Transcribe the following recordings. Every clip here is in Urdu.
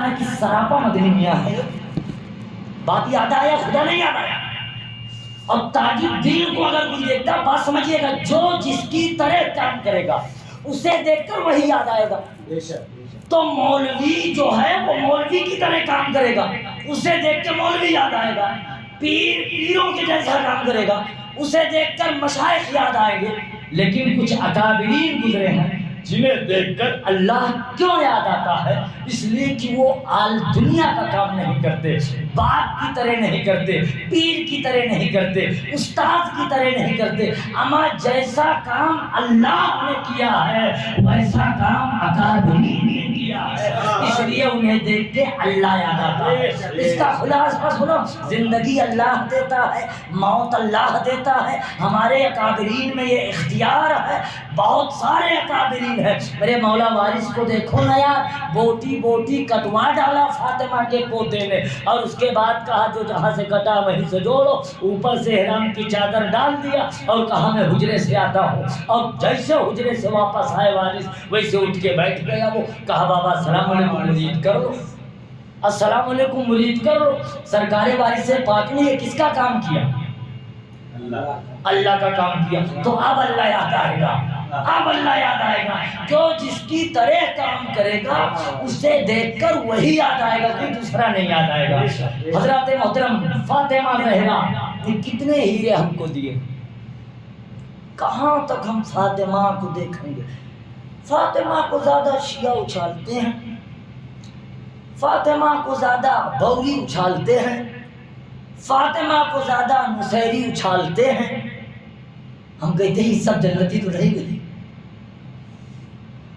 ہے کہ سراپا مدنی میاں ہے. بات یاد آیا؟ خدا نہیں یاد آیا. اور تاج الدین کو اگر کوئی دیکھتا، بات سمجھیے گا، جو جس کی طرح کام کرے گا اسے دیکھ کر وہی یاد آئے گا. تو مولوی جو ہے وہ مولوی کی طرح کام کرے گا، اسے دیکھ کے مولوی یاد آئے گا. پیر پیروں کے جیسا کام کرے گا، اسے دیکھ کر مشائخ یاد آئیں گے. لیکن کچھ اکابرین گزرے ہیں جنہیں دیکھ کر اللہ کیوں یاد آتا ہے؟ اس لیے کہ وہ آل دنیا کا کام نہیں کرتے، باپ کی طرح نہیں کرتے، پیر کی طرح نہیں کرتے، استاد کی طرح نہیں کرتے. اما جیسا کام اللہ نے کیا ہے ویسا کام اکابرین نے کیا ہے، اس لیے انہیں دیکھ کے اللہ یاد آتا ہے. اس کا خلاصہ سنو، زندگی اللہ دیتا ہے، موت اللہ دیتا ہے. ہمارے اکابرین میں یہ اختیار ہے. بہت سارے اکابرین ہے. میرے مولا وارث کو دیکھو نا یار، بوٹی بوٹی کٹوا ڈالا فاطمہ کے پوتے نے، اور اس کے بعد کہا جو جہاں سے کٹا وہیں سے جوڑو. اوپر سے احرام کی چادر ڈال دیا اور کہا میں حجرے سے آتا ہوں. اور جیسے حجرے سے واپس آئے وارث ویسے اٹھ کے بیٹھ گیا. وہ کہا بابا السلام علیکم مرید کر لو، السلام علیکم مرید کر لو. سرکار وارث پاک نے یہ کس کا کام کیا؟ اللہ کا کام کیا. تو اب اللہ یاد آئے گا، اب اللہ یاد آئے گا. جو جس کی طرح کام کرے گا اسے دیکھ کر وہی یاد آئے گا، کوئی دوسرا نہیں یاد آئے گا. حضرات محترم فاطمہ زہرا نے کتنے ہیرے ہم کو دیے، کہاں تک ہم فاطمہ کو دیکھیں گے؟ فاطمہ کو زیادہ شیعہ اچھالتے ہیں، فاطمہ کو زیادہ بوری اچھالتے ہیں، فاطمہ کو زیادہ نصیری اچھالتے ہیں. ہم کہتے ہیں سب جنتی تو نہیں گئی.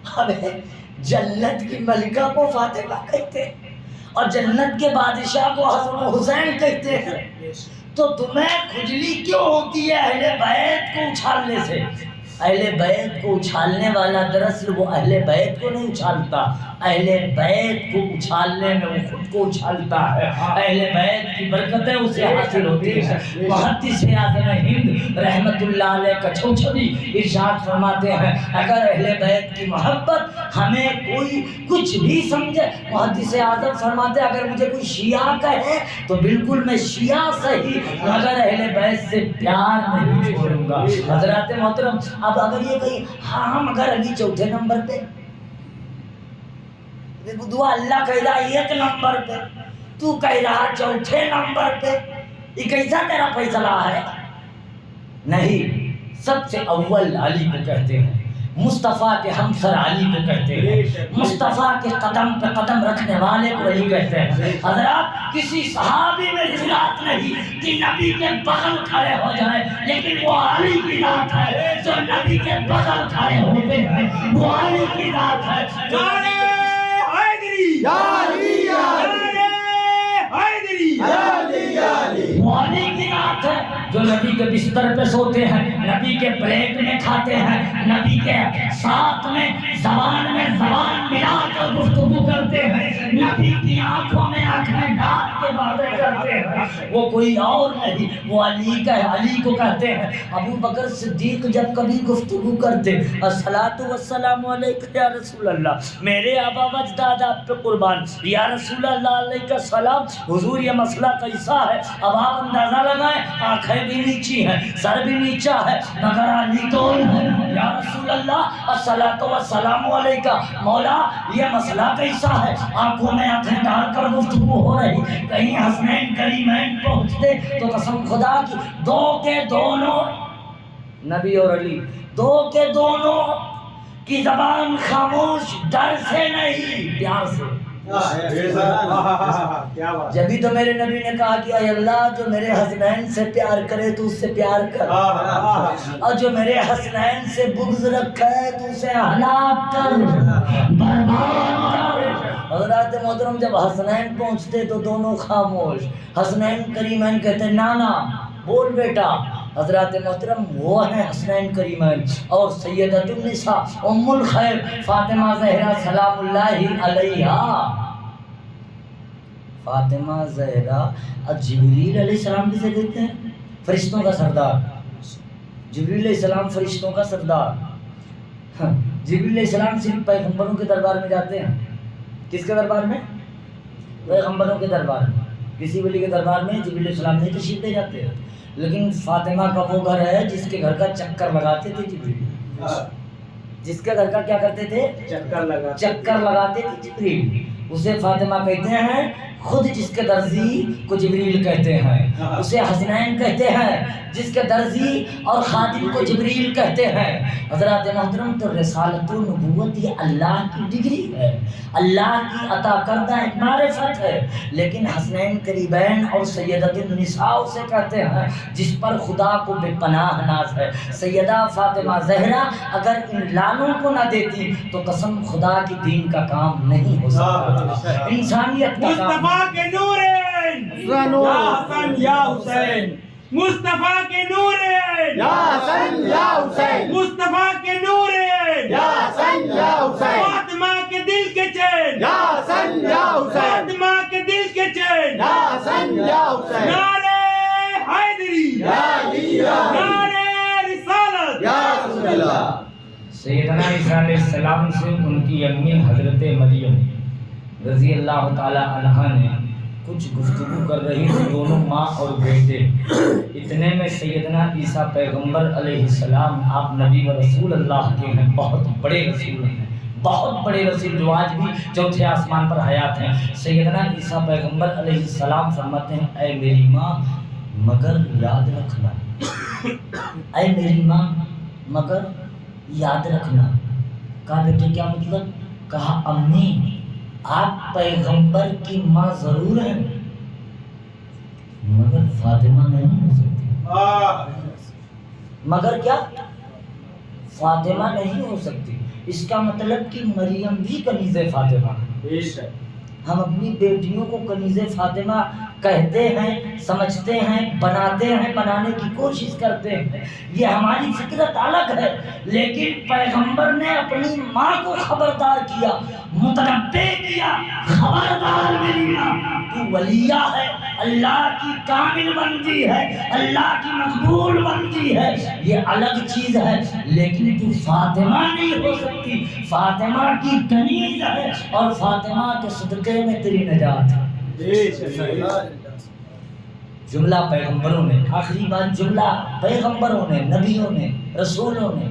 ہمیں جنت کی ملکہ کو فاطمہ کہتے ہیں اور جنت کے بادشاہ کو حسن و حسین کہتے ہیں. تو تمہیں کھجلی کیوں ہوتی ہے اہل بیت کو اچھالنے سے؟ اہل بیت کو اچھالنے والا دراصل وہ اہل بیت کو نہیں اچھالتا، اہل بیت کو اچھالنے میں وہ خود کو اچھالتا ہے. اہل بیت کی برکتیں اسے حاصل ہوتی ہیں. محدث اعظم ہند رحمت اللہ علیہ کچھوچھوی ارشاد فرماتے ہیں اگر اہل بیت کی محبت ہمیں کوئی کچھ بھی سمجھے، محدث اعظم فرماتے ہیں اگر مجھے کوئی شیعہ کہے تو بالکل میں شیعہ صحیح مگر اہل بیت سے پیار نہیں چھوڑوں گا. حضرات محترم اب اگر یہ کہیں ہاں مگر علی چوتھے نمبر پہ، دعا اللہ کہہ رہا ایک نمبر پہ، تو کہہ رہا چوتھے نمبر پہ، یہ کیسا تیرا فیصلہ ہے؟ نہیں، سب سے اول علی کو کہتے ہیں، مصطفیٰ کے ہمسر علی کو کہتے ہیں، مصطفیٰ کے قدم پہ قدم رکھنے والے کو علی کہتے ہیں. حضرات کسی صحابی میں ذات نہیں کہ نبی کے بغل کھڑے ہو جائے، لیکن وہ علی کی ذات ہے جو نبی کے بغل کھڑے ہوتے ہیں. وہ علی کی ذات ہے جو علی کی ذات ہے جو نبی کے بستر پہ سوتے ہیں، نبی کے پلیٹ میں کھاتے ہیں، نبی کے ساتھ میں زبان ملا کر گفتگو کرتے ہیں، نبی کی آنکھوں میں آنکھیں ڈال کے باتیں کرتے ہیں. وہ کوئی اور نہیں، وہ علی کا ہے. علی کو کہتے ہیں. ابو بکر صدیق جب کبھی گفتگو کرتے الصلاۃ والسلام علیک یا رسول اللہ، میرے آبا و اجداد آپ پہ قربان، یا رسول اللہ علیہ السلام، حضور یہ مسئلہ کیسا ہے؟ اب آپ اندازہ لگائیں، آنکھیں بھی نیچی ہیں، سر بھی نیچا ہے، مگر علی کون ہے؟ یا رسول اللہ الصلاۃ والسلام علیک، مولا یہ مسئلہ کیسا ہے؟ آنکھوں میں آنکھیں ڈال کر گفتگو ہو رہی. کہیں حسنین کریمین پہنچتے تو قسم خدا کی دو کے دونوں، نبی اور علی دو کے دونوں کی زبان خاموش، ڈر سے نہیں پیار سے. جبھی تو میرے نبی نے کہا کہ اے اللہ جو میرے حسنین سے پیار کرے تو اس سے پیار کر، اور جو میرے حسنین سے بغض رکھے تو اسے ہلاک کر، برباد کر. حضرات محترم جب حسنین پہنچتے تو دونوں خاموش. حسنین کریمین کہتے نانا بول بیٹا. حضرات محترم وہ ہیں حسنین کریمین اور سیدۃ النساء ام الخیر فاطمہ زہرا سلام اللہ علیہا. فاطمہ زہرا جبریل علیہ السلام کسے کہتے ہیں؟ فرشتوں کا سردار. جبریل علیہ السلام فرشتوں کا سردار. جبریل علیہ السلام صرف پیغمبروں کے دربار میں جاتے ہیں. کس کے دربار میں؟ پیغمبروں کے دربار میں، کسی ولی کے دربار میں جبریل علیہ السلام نہیں تشریف لے جاتے، لیکن فاطمہ کا وہ گھر ہے جس کے گھر کا چکر لگاتے تھے جبریل، جس کے گھر کا کیا کرتے تھے؟ چکر لگاتے تھے جبریل، اسے فاطمہ کہتے ہیں، خود جس کے درزی کو جبریل کہتے ہیں، اسے حسنین کہتے ہیں، جس کے درزی اور خادم کو جبریل کہتے ہیں۔ حضرات محترم، تو رسالت و نبوت یہ اللہ کی ڈگری ہے، اللہ کی عطا کردہ ایک معرفت ہے، لیکن حسنین قریبین اور سیدۃ النساء اسے کہتے ہیں جس پر خدا کو بے پناہ ناز ہے۔ سیدہ فاطمہ زہرا اگر ان لالوں کو نہ دیتی تو قسم خدا کی دین کا کام نہیں ہو سکتا، انسانیت کا کام۔ مصطفیٰ کے نورین یا حسن یا حسین، مصطفیٰ کے نورین یا حسن یا حسین، مصطفیٰ کے نورین یا حسن یا حسین، فاطمہ کے دل کے چین، یا حسن یا حسین، فاطمہ کے دل کے چین، یا حسن یا حسین، نعرہ حیدری، یا علی، نعرہ رسالت، یا رسول اللہ۔ سیدنا عیسیٰ علیہ السلام سے ان کی امی حضرت مریم رضی اللہ تعالی عنہا نے کچھ گفتگو کر رہی تھی، دونوں ماں اور بیٹے۔ اتنے میں سیدنا عیسیٰ پیغمبر علیہ السلام، آپ نبی و رسول اللہ کے ہیں، بہت بڑے رسول ہیں، بہت بڑے رسول جو آج بھی چوتھے آسمان پر حیات ہیں۔ سیدنا عیسیٰ پیغمبر علیہ السلام فرماتے ہیں، اے میری ماں مگر یاد رکھنا، اے میری ماں مگر یاد رکھنا۔ کہا بیٹے کیا مطلب؟ کہا امی آپ پیغمبر کی ماں ضرور ہیں مگر فاطمہ نہیں ہو سکتی۔ مگر کیا؟ فاطمہ نہیں ہو سکتی۔ اس کا مطلب کہ مریم بھی کنیز فاطمہ ہے۔ ہم اپنی بیٹیوں کو کنیز فاطمہ کہتے ہیں، سمجھتے ہیں، بناتے ہیں، بنانے کی کوشش کرتے ہیں، یہ ہماری فطرت الگ ہے، لیکن پیغمبر نے اپنی ماں کو خبردار کیا، متنبہ کیا، خبردار میری ماں، تو ولیہ ہے، اللہ کی کامل بنتی ہے، اللہ کی مقبول بنتی ہے، یہ الگ چیز ہے، لیکن تو فاطمہ نہیں ہو سکتی، فاطمہ کی کنیز ہے اور فاطمہ کے صدقے میں تیری نجات ہے۔ جملہ پیغمبروں نے، آخری بات جملہ پیغمبروں نے، نبیوں نے، رسولوں نے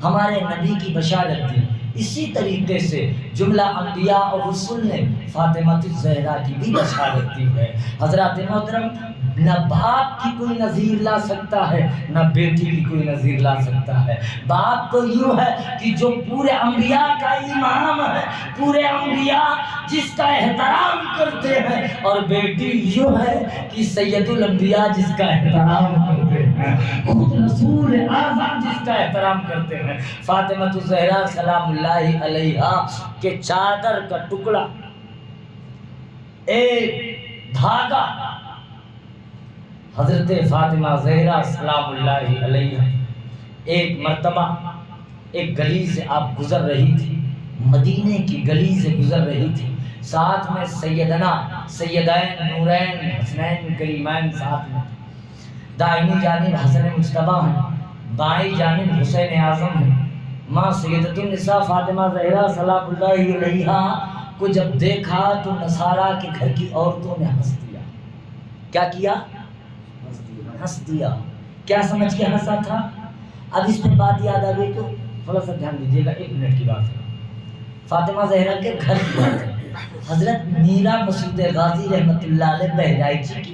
ہمارے نبی کی بشارت دی، اسی طریقے سے جملہ انبیاء اور رسول نے فاطمہ الزہرا کی بھی بشارت دی ہے۔ حضرات محترم، نہ باپ کی کوئی نظیر لا سکتا ہے، نہ بیٹی کی کوئی نظیر لا سکتا ہے۔ باپ تو یوں ہے کہ جو پورے انبیاء کا امام ہے، پورے انبیاء جس کا احترام کرتے ہیں، اور بیٹی یوں ہے کہ سید الانبیاء جس کا احترام کرتے ہیں، خود رسول اعظم جس کا احترام کرتے ہیں۔ فاطمہ الزہرا سلام اللہ علیہا کے چادر کا ٹکڑا، ایک دھاگا، حضرت فاطمہ زہرا سلام اللہ علیہا ایک مرتبہ ایک گلی سے آپ گزر رہی تھی، مدینے کی گلی سے گزر رہی تھی، ساتھ میں سیدین نورین حسنین کریمین ساتھ میں، دائنی جانب حسن مجتبیٰ ہیں، بائیں جانب حسین اعظم ہیں۔ ماں سیدۃ النساء فاطمہ زہرا سلام اللہ علیہا کو جب دیکھا تو نصارہ کے گھر کی عورتوں نے ہنس دیا۔ کیا کیا؟ ہنس دیا۔ کیا سمجھ کے ہنسا تھا؟ اب اس میں بات یاد آ گئی تو تھوڑا سا دھیان دیجیے گا، 1 منٹ کی بات ہے، فاطمہ زہرا کے گھر کی بات ہے۔ حضرت میرا مسعود غازی رحمۃ اللہ علیہ بہرائچی کی